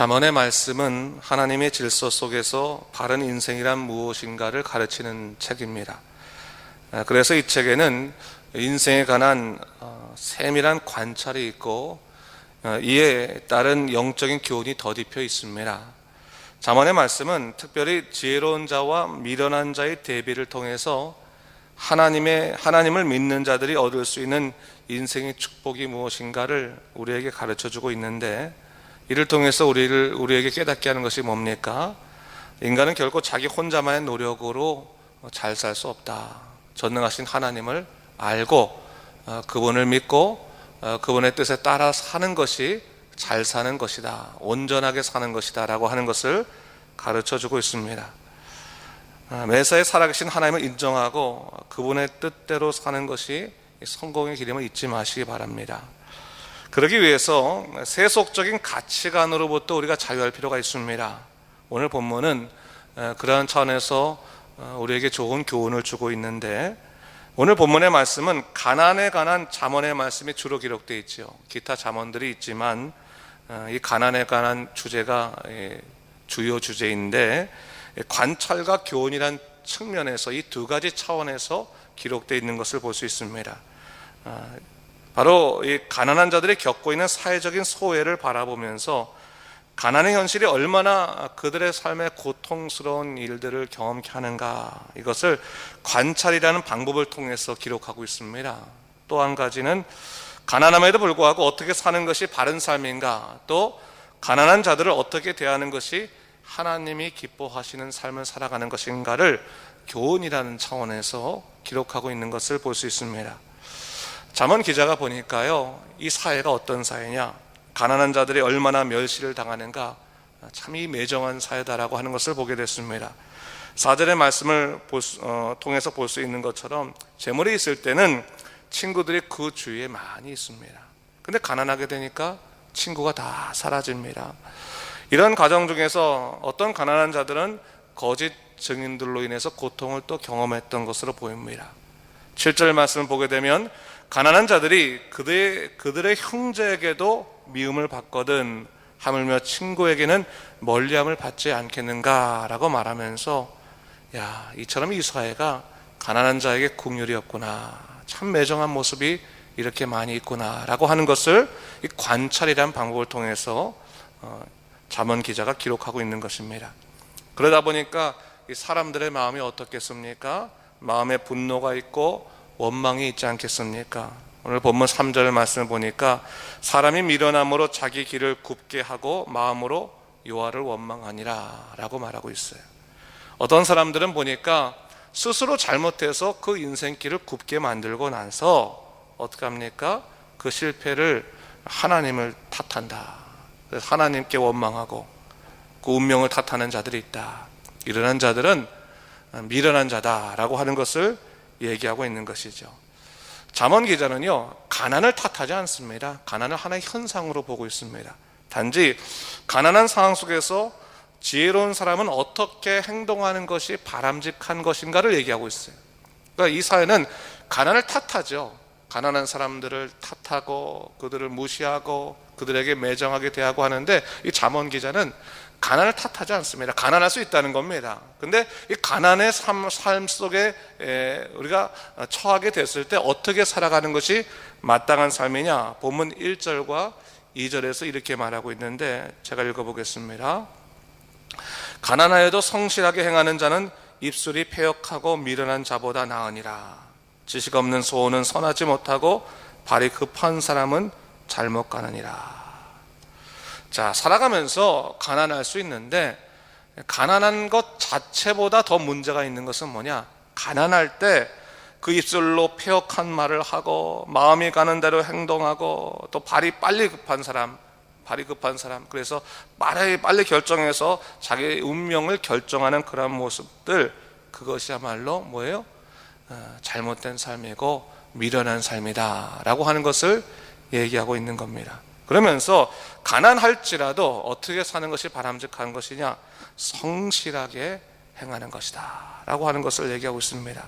잠언의 말씀은 하나님의 질서 속에서 바른 인생이란 무엇인가를 가르치는 책입니다. 그래서 이 책에는 인생에 관한 세밀한 관찰이 있고 이에 따른 영적인 교훈이 덧입혀 있습니다. 잠언의 말씀은 특별히 지혜로운 자와 미련한 자의 대비를 통해서 하나님을 믿는 자들이 얻을 수 있는 인생의 축복이 무엇인가를 우리에게 가르쳐주고 있는데, 이를 통해서 우리에게 깨닫게 하는 것이 뭡니까? 인간은 결코 자기 혼자만의 노력으로 잘 살 수 없다. 전능하신 하나님을 알고 그분을 믿고 그분의 뜻에 따라 사는 것이 잘 사는 것이다, 온전하게 사는 것이다 라고 하는 것을 가르쳐주고 있습니다. 매사에 살아계신 하나님을 인정하고 그분의 뜻대로 사는 것이 성공의 길임을 잊지 마시기 바랍니다. 그러기 위해서 세속적인 가치관으로부터 우리가 자유할 필요가 있습니다. 오늘 본문은 그러한 차원에서 우리에게 좋은 교훈을 주고 있는데, 오늘 본문의 말씀은 가난에 관한 잠언의 말씀이 주로 기록되어 있죠. 기타 잠언들이 있지만 이 가난에 관한 주제가 주요 주제인데, 관찰과 교훈이란 측면에서 이 두 가지 차원에서 기록되어 있는 것을 볼 수 있습니다. 바로 이 가난한 자들이 겪고 있는 사회적인 소외를 바라보면서 가난의 현실이 얼마나 그들의 삶에 고통스러운 일들을 경험케 하는가, 이것을 관찰이라는 방법을 통해서 기록하고 있습니다. 또 한 가지는 가난함에도 불구하고 어떻게 사는 것이 바른 삶인가, 또 가난한 자들을 어떻게 대하는 것이 하나님이 기뻐하시는 삶을 살아가는 것인가를 교훈이라는 차원에서 기록하고 있는 것을 볼 수 있습니다. 잠언 기자가 보니까요, 이 사회가 어떤 사회냐, 가난한 자들이 얼마나 멸시를 당하는가, 참이 매정한 사회다라고 하는 것을 보게 됐습니다. 4절의 말씀을 통해서 볼 수 있는 것처럼 재물이 있을 때는 친구들이 그 주위에 많이 있습니다. 근데 가난하게 되니까 친구가 다 사라집니다. 이런 과정 중에서 어떤 가난한 자들은 거짓 증인들로 인해서 고통을 또 경험했던 것으로 보입니다. 7절 말씀을 보게 되면 가난한 자들이 그들의 형제에게도 미움을 받거든 하물며 친구에게는 멀리함을 받지 않겠는가 라고 말하면서, 이처럼 이 사회가 가난한 자에게 긍휼이 없구나, 참 매정한 모습이 이렇게 많이 있구나 라고 하는 것을 이 관찰이라는 방법을 통해서 잠언 기자가 기록하고 있는 것입니다. 그러다 보니까 이 사람들의 마음이 어떻겠습니까? 마음에 분노가 있고 원망이 있지 않겠습니까? 오늘 본문 3절 말씀을 보니까 사람이 미련함으로 자기 길을 굽게 하고 마음으로 여호와를 원망하니라 라고 말하고 있어요. 어떤 사람들은 보니까 스스로 잘못해서 그 인생길을 굽게 만들고 나서 어떻게 합니까? 그 실패를 하나님을 탓한다. 그래서 하나님께 원망하고 그 운명을 탓하는 자들이 있다. 이러한 자들은 미련한 자다라고 하는 것을 얘기하고 있는 것이죠. 잠언 기자는요, 가난을 탓하지 않습니다. 가난을 하나의 현상으로 보고 있습니다. 단지 가난한 상황 속에서 지혜로운 사람은 어떻게 행동하는 것이 바람직한 것인가를 얘기하고 있어요. 그러니까 이 사회는 가난을 탓하죠. 가난한 사람들을 탓하고 그들을 무시하고 그들에게 매정하게 대하고 하는데, 이 잠언 기자는 가난을 탓하지 않습니다. 가난할 수 있다는 겁니다. 근데 이 가난의 삶 속에 우리가 처하게 됐을 때 어떻게 살아가는 것이 마땅한 삶이냐, 본문 1절과 2절에서 이렇게 말하고 있는데, 제가 읽어보겠습니다. 가난하여도 성실하게 행하는 자는 입술이 패역하고 미련한 자보다 나으니라. 지식 없는 소원은 선하지 못하고 발이 급한 사람은 잘못 가느니라. 자, 살아가면서 가난할 수 있는데, 가난한 것 자체보다 더 문제가 있는 것은 뭐냐? 가난할 때 그 입술로 패역한 말을 하고 마음이 가는 대로 행동하고 또 발이 급한 사람, 그래서 빨리 결정해서 자기의 운명을 결정하는 그런 모습들, 그것이야말로 뭐예요? 잘못된 삶이고 미련한 삶이다 라고 하는 것을 얘기하고 있는 겁니다. 그러면서 가난할지라도 어떻게 사는 것이 바람직한 것이냐? 성실하게 행하는 것이다 라고 하는 것을 얘기하고 있습니다.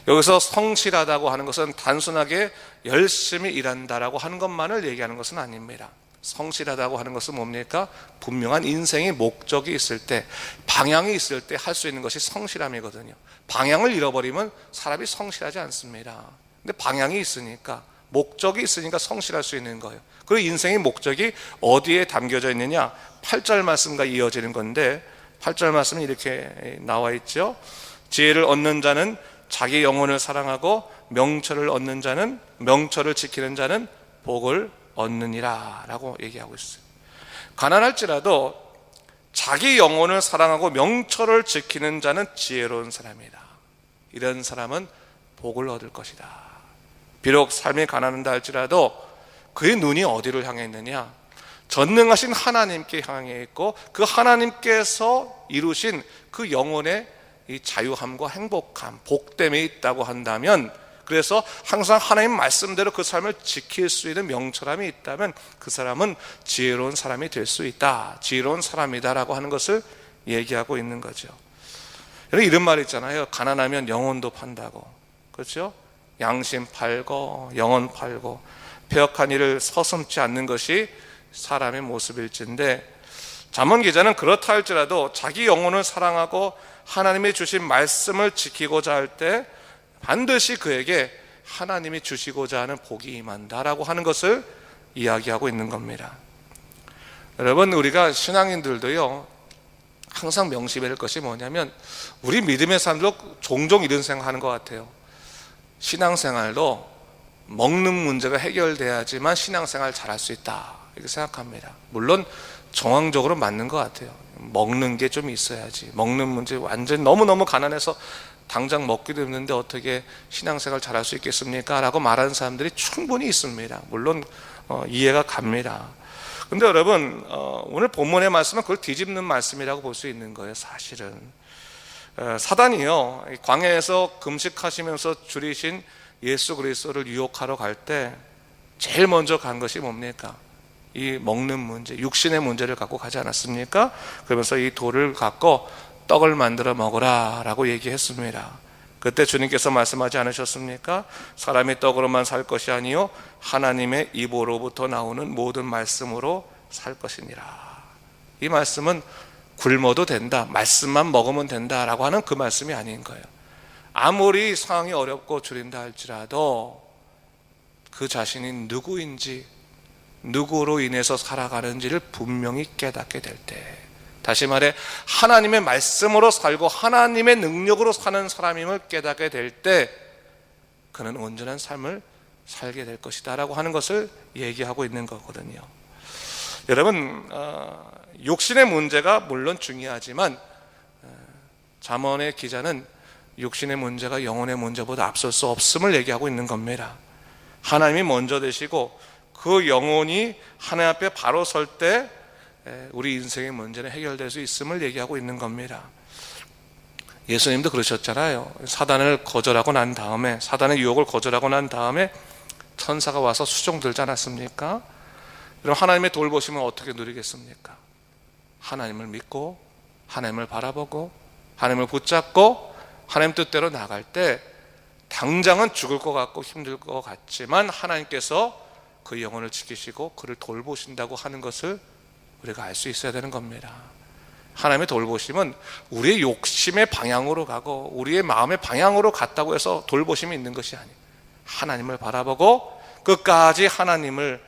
여기서 성실하다고 하는 것은 단순하게 열심히 일한다라고 하는 것만을 얘기하는 것은 아닙니다. 성실하다고 하는 것은 뭡니까? 분명한 인생의 목적이 있을 때, 방향이 있을 때 할 수 있는 것이 성실함이거든요. 방향을 잃어버리면 사람이 성실하지 않습니다. 근데 방향이 있으니까, 목적이 있으니까 성실할 수 있는 거예요. 그리고 인생의 목적이 어디에 담겨져 있느냐? 8절 말씀과 이어지는 건데, 8절 말씀은 이렇게 나와 있죠. 지혜를 얻는 자는 자기 영혼을 사랑하고 명철을 얻는 자는, 명철을 지키는 자는 복을 얻느니라 라고 얘기하고 있어요. 가난할지라도 자기 영혼을 사랑하고 명철을 지키는 자는 지혜로운 사람이다. 이런 사람은 복을 얻을 것이다. 비록 삶이 가난한다 할지라도 그의 눈이 어디를 향해 있느냐? 전능하신 하나님께 향해 있고, 그 하나님께서 이루신 그 영혼의 이 자유함과 행복함, 복됨에 있다고 한다면, 그래서 항상 하나님 말씀대로 그 삶을 지킬 수 있는 명철함이 있다면 그 사람은 지혜로운 사람이 될 수 있다, 지혜로운 사람이다라고 하는 것을 얘기하고 있는 거죠. 이런 말 있잖아요. 가난하면 영혼도 판다고. 그렇죠? 양심 팔고 영혼 팔고 폐역한 일을 서슴지 않는 것이 사람의 모습일진데, 잠언 기자는 그렇다 할지라도 자기 영혼을 사랑하고 하나님이 주신 말씀을 지키고자 할 때 반드시 그에게 하나님이 주시고자 하는 복이 임한다라고 하는 것을 이야기하고 있는 겁니다. 여러분, 우리가 신앙인들도요, 항상 명심해야 할 것이 뭐냐면, 우리 믿음의 사람도 종종 이런 생각하는 것 같아요. 신앙생활도 먹는 문제가 해결돼야지만 신앙생활 잘할 수 있다, 이렇게 생각합니다. 물론 정황적으로 맞는 것 같아요. 먹는 게 좀 있어야지. 먹는 문제, 완전 너무너무 가난해서 당장 먹기도 힘든데 어떻게 신앙생활 잘할 수 있겠습니까? 라고 말하는 사람들이 충분히 있습니다. 물론 이해가 갑니다. 근데 여러분, 오늘 본문의 말씀은 그걸 뒤집는 말씀이라고 볼 수 있는 거예요. 사실은 사단이요, 광야에서 금식하시면서 줄이신 예수 그리스도를 유혹하러 갈 때 제일 먼저 간 것이 뭡니까? 이 먹는 문제, 육신의 문제를 갖고 가지 않았습니까? 그러면서 이 돌을 갖고 떡을 만들어 먹으라 라고 얘기했습니다. 그때 주님께서 말씀하지 않으셨습니까? 사람이 떡으로만 살 것이 아니요 하나님의 입으로부터 나오는 모든 말씀으로 살 것이니라. 이 말씀은 굶어도 된다, 말씀만 먹으면 된다라고 하는 그 말씀이 아닌 거예요. 아무리 상황이 어렵고 줄인다 할지라도 그 자신이 누구인지, 누구로 인해서 살아가는지를 분명히 깨닫게 될 때, 다시 말해 하나님의 말씀으로 살고 하나님의 능력으로 사는 사람임을 깨닫게 될 때 그는 온전한 삶을 살게 될 것이다 라고 하는 것을 얘기하고 있는 거거든요. 여러분, 육신의 문제가 물론 중요하지만 잠언의 기자는 육신의 문제가 영혼의 문제보다 앞설 수 없음을 얘기하고 있는 겁니다. 하나님이 먼저 되시고 그 영혼이 하나님 앞에 바로 설 때 우리 인생의 문제는 해결될 수 있음을 얘기하고 있는 겁니다. 예수님도 그러셨잖아요. 사단을 거절하고 난 다음에, 사단의 유혹을 거절하고 난 다음에 천사가 와서 수종 들지 않았습니까? 그럼 하나님의 돌보심을 어떻게 누리겠습니까? 하나님을 믿고 하나님을 바라보고 하나님을 붙잡고 하나님 뜻대로 나갈 때 당장은 죽을 것 같고 힘들 것 같지만 하나님께서 그 영혼을 지키시고 그를 돌보신다고 하는 것을 우리가 알 수 있어야 되는 겁니다. 하나님의 돌보심은 우리의 욕심의 방향으로 가고 우리의 마음의 방향으로 갔다고 해서 돌보심이 있는 것이 아니에요. 하나님을 바라보고 끝까지 하나님을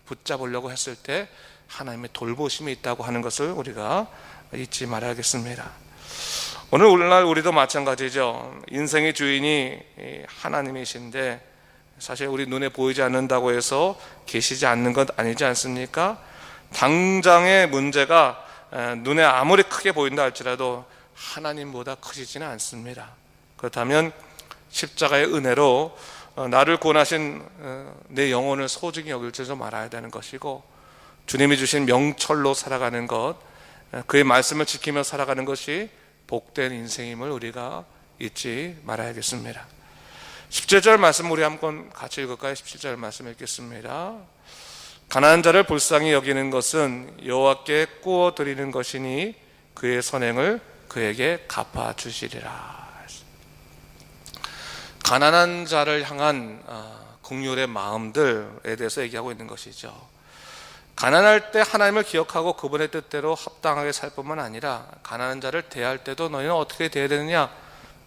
붙잡으려고 했을 때 하나님의 돌보심이 있다고 하는 것을 우리가 잊지 말아야겠습니다. 오늘날 우리도 마찬가지죠. 인생의 주인이 하나님이신데 사실 우리 눈에 보이지 않는다고 해서 계시지 않는 것 아니지 않습니까? 당장의 문제가 눈에 아무리 크게 보인다 할지라도 하나님보다 크시지는 않습니다. 그렇다면 십자가의 은혜로 나를 구원하신 내 영혼을 소중히 여길 줄 좀 알아야 되는 것이고, 주님이 주신 명철로 살아가는 것, 그의 말씀을 지키며 살아가는 것이 복된 인생임을 우리가 잊지 말아야겠습니다. 17절 말씀 우리 한번 같이 읽을까요? 17절 말씀 읽겠습니다. 가난한 자를 불쌍히 여기는 것은 여호와께 구워 드리는 것이니 그의 선행을 그에게 갚아 주시리라. 가난한 자를 향한 긍휼의 마음들에 대해서 얘기하고 있는 것이죠. 가난할 때 하나님을 기억하고 그분의 뜻대로 합당하게 살 뿐만 아니라 가난한 자를 대할 때도 너희는 어떻게 대해야 되느냐?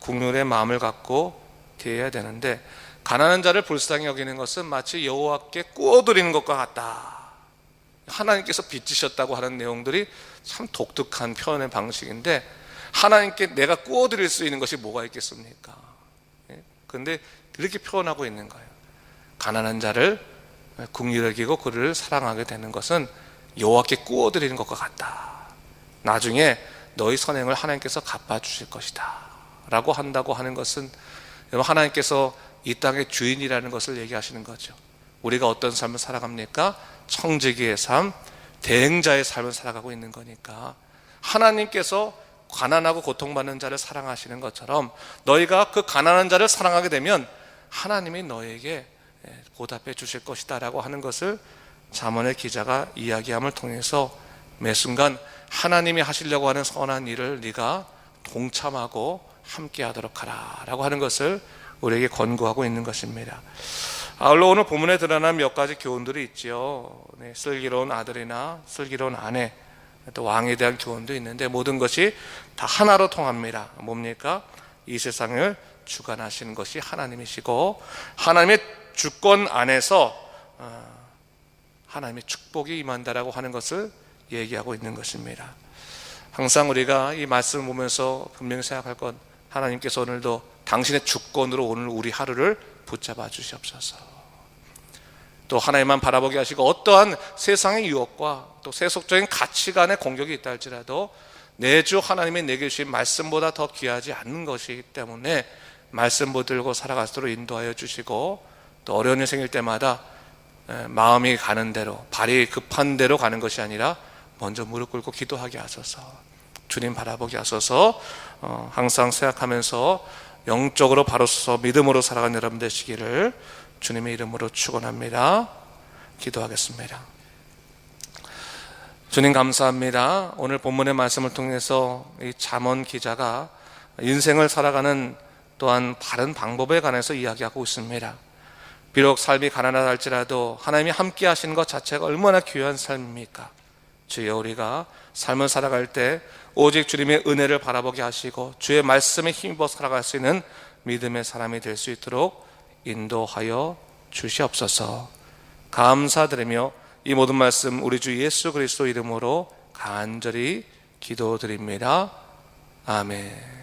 국률의 마음을 갖고 대해야 되는데, 가난한 자를 불쌍히 여기는 것은 마치 여호와께 꾸어드리는 것과 같다. 하나님께서 빚지셨다고 하는 내용들이 참 독특한 표현의 방식인데, 하나님께 내가 꾸어드릴 수 있는 것이 뭐가 있겠습니까? 그런데 그렇게 표현하고 있는 거예요. 가난한 자를 긍휼히 여기고 그를 사랑하게 되는 것은 여호와께 꾸어드리는 것과 같다. 나중에 너희 선행을 하나님께서 갚아주실 것이다 라고 한다고 하는 것은, 하나님께서 이 땅의 주인이라는 것을 얘기하시는 거죠. 우리가 어떤 삶을 살아갑니까? 청지기의 삶, 대행자의 삶을 살아가고 있는 거니까, 하나님께서 가난하고 고통받는 자를 사랑하시는 것처럼 너희가 그 가난한 자를 사랑하게 되면 하나님이 너에게 보답해 주실 것이다 라고 하는 것을 잠언의 기자가 이야기함을 통해서 매 순간 하나님이 하시려고 하는 선한 일을 네가 동참하고 함께 하도록 하라 라고 하는 것을 우리에게 권고하고 있는 것입니다. 아울러 오늘 본문에 드러난 몇 가지 교훈들이 있죠. 슬기로운 아들이나 슬기로운 아내, 또 왕에 대한 교훈도 있는데 모든 것이 다 하나로 통합니다. 뭡니까? 이 세상을 주관하시는 것이 하나님이시고, 하나님의 주권 안에서 하나님의 축복이 임한다라고 하는 것을 얘기하고 있는 것입니다. 항상 우리가 이 말씀을 보면서 분명히 생각할 것, 하나님께서 오늘도 당신의 주권으로 오늘 우리 하루를 붙잡아 주시옵소서. 또 하나님만 바라보게 하시고 어떠한 세상의 유혹과 또 세속적인 가치관의 공격이 있다 할지라도 내 주 하나님이 내게 주신 말씀보다 더 귀하지 않는 것이기 때문에 말씀 붙들고 살아갈 수 있도록 인도하여 주시고, 또 어려운 일 생길 때마다 마음이 가는 대로, 발이 급한 대로 가는 것이 아니라 먼저 무릎 꿇고 기도하게 하소서. 주님 바라보게 하소서. 항상 생각하면서 영적으로 바로 서서 믿음으로 살아가는 여러분 되시기를 주님의 이름으로 축원합니다. 기도하겠습니다. 주님 감사합니다. 오늘 본문의 말씀을 통해서 이 잠언 기자가 인생을 살아가는 또한 바른 방법에 관해서 이야기하고 있습니다. 비록 삶이 가난하다 할지라도 하나님이 함께 하시는 것 자체가 얼마나 귀한 삶입니까? 주여, 우리가 삶을 살아갈 때 오직 주님의 은혜를 바라보게 하시고 주의 말씀에 힘입어 살아갈 수 있는 믿음의 사람이 될 수 있도록 인도하여 주시옵소서. 감사드리며 이 모든 말씀 우리 주 예수 그리스도 이름으로 간절히 기도드립니다. 아멘.